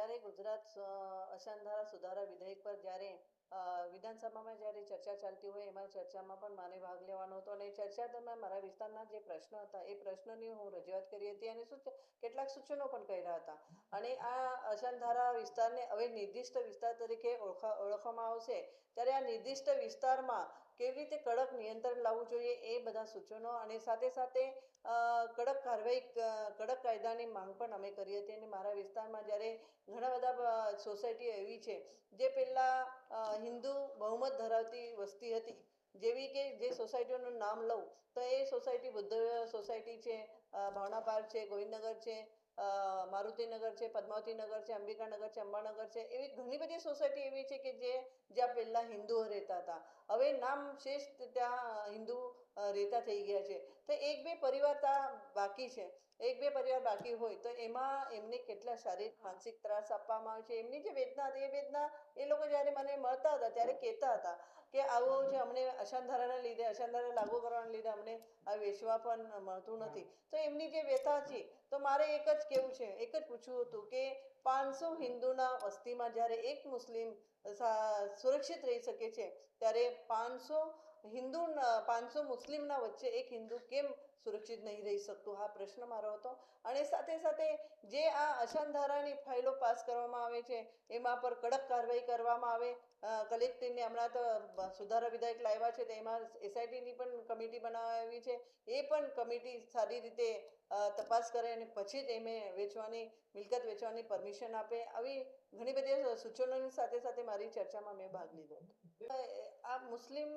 જ્યારે ગુજરાત અશાંતધારા સુધારા વિધેયક પર જ્યારે વિધાનસભામાં જ્યારે ચર્ચા ચાલતી હોય એમાં ચર્ચામાં પણ મારે ભાગ લેવાનો હતો અને ચર્ચા દરમિયાન મારા વિસ્તારના જે પ્રશ્નો હતા એ પ્રશ્નોની હું રજૂઆત કરી હતી અને કેટલાક સૂચનો પણ કર્યા હતા અને આ અશાંતધારા વિસ્તારને હવે નિર્દિષ્ટ વિસ્તાર તરીકે ઓળખવામાં આવશે ત્યારે આ નિર્દિષ્ટ વિસ્તારમાં કેવી રીતે કડક નિયંત્રણ લાવવું જોઈએ એ બધા સૂચનો અને સાથે સાથે કડક કાર્યવાહી કડક કાયદાની માંગ પણ અમે કરી હતી અને મારા વિસ્તારમાં જ્યારે ઘણા બધા સોસાયટીઓ એવી છે જે પહેલાં હિન્દુ બહુમત ધરાવતી વસ્તી હતી, જેવી કે જે સોસાયટીઓનું નામ લઉં તો એ સોસાયટી બુદ્ધ સોસાયટી છે, ભાવના પાર્ક છે, ગોવિંદનગર છે, મારુતિનગર છે, પદ્માવતીનગર છે, અંબિકાનગર છે, અંબાનગર છે, એવી ઘણી બધી સોસાયટી એવી છે કે જ્યાં પહેલાં હિન્દુઓ રહેતા હતા. હવે નામ શેષ ત્યાં હિન્દુ રહેતા થઈ ગયા છે. તો એક બે પરિવાર ત્યાં બાકી છે. એક બે પરિવાર બાકી હોય તો એમાં એમને કેટલા શારીરિક માનસિક ત્રાસ આપવામાં આવે છે. એમની જે વેદના હતી એ વેદના એ લોકો જ્યારે મને મળતા હતા ત્યારે કહેતા હતા કે આવું છે, અમને અશાંતધારાના લીધે અશાંતધારા લાગુ કરવાના લીધે અમને આ વેચવા પણ મળતું નથી. તો એમની જે વ્યથા છે તો મારે એક જ કહેવું છે, એક જ પૂછવું હતું કે 500 હિન્દુના વસ્તીમાં જ્યારે એક મુસ્લિમ સુરક્ષિત રહી શકે છે ત્યારે 500 મુસ્લિમના વચ્ચે એક હિન્દુ કેમ સુરક્ષિત નહીં રહી શકતું? આ પ્રશ્ન મારો હતો. અને સાથે સાથે જે આ અશાંતધારાની ફાઇલો પાસ કરવામાં આવે છે એમાં પર કડક કાર્યવાહી કરવામાં આવે. કલેક્ટરને હમણાં તો સુધારા વિધેયક લાવ્યા છે તો એમાં એસઆઈટીની પણ કમિટી બનાવવી છે. એ પણ કમિટી સારી રીતે તપાસ કરે અને પછી જ એમે મિલકત વેચવાની પરમિશન આપે. આવી ઘણી બધી સૂચનોની સાથે સાથે મારી ચર્ચામાં મેં ભાગ લીધો હતો. આ મુસ્લિમ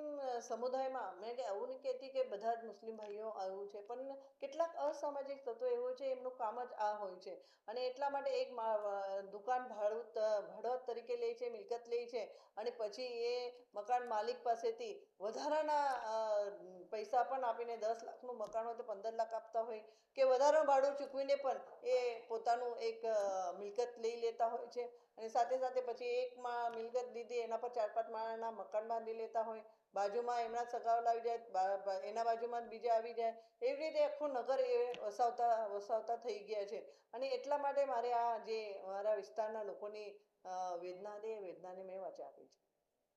સમુદાયમાં મેં એવું નહીં કહેતી કે બધા જ મુસ્લિમ ભાઈઓ આવું છે, પણ કેટલાક અસામાજિક તત્વો એવું છે, એમનું કામ જ આ હોય છે અને એટલા માટે એક દુકાન ભાડવત તરીકે લે છે, મિલકત લે છે અને પછી એ મકાન માલિક પાસેથી વધારાના પૈસા પણ આપીને 10 લાખનું મકાન હોય તો 15 લાખ આપતા હોય કે વધારાનું ભાડું ચૂકવીને પણ એ પોતાનું એક મિલકત લઈ લેતા હોય છે. અને સાથે સાથે પછી એકમાં મિલકત લીધી એના પર 4-5 માળના મકાન બાંધી લેતા હોય. બાજુમાં એમના સગાવલા આવી જાય, એના બાજુમાં બીજા આવી જાય, એવી રીતે આખું નગર એ વસાવતા થઈ ગયા છે. અને એટલા માટે મારે આ જે મારા વિસ્તારના લોકોની વેદના હતી એ વેદનાને મેં વચા આપી છે.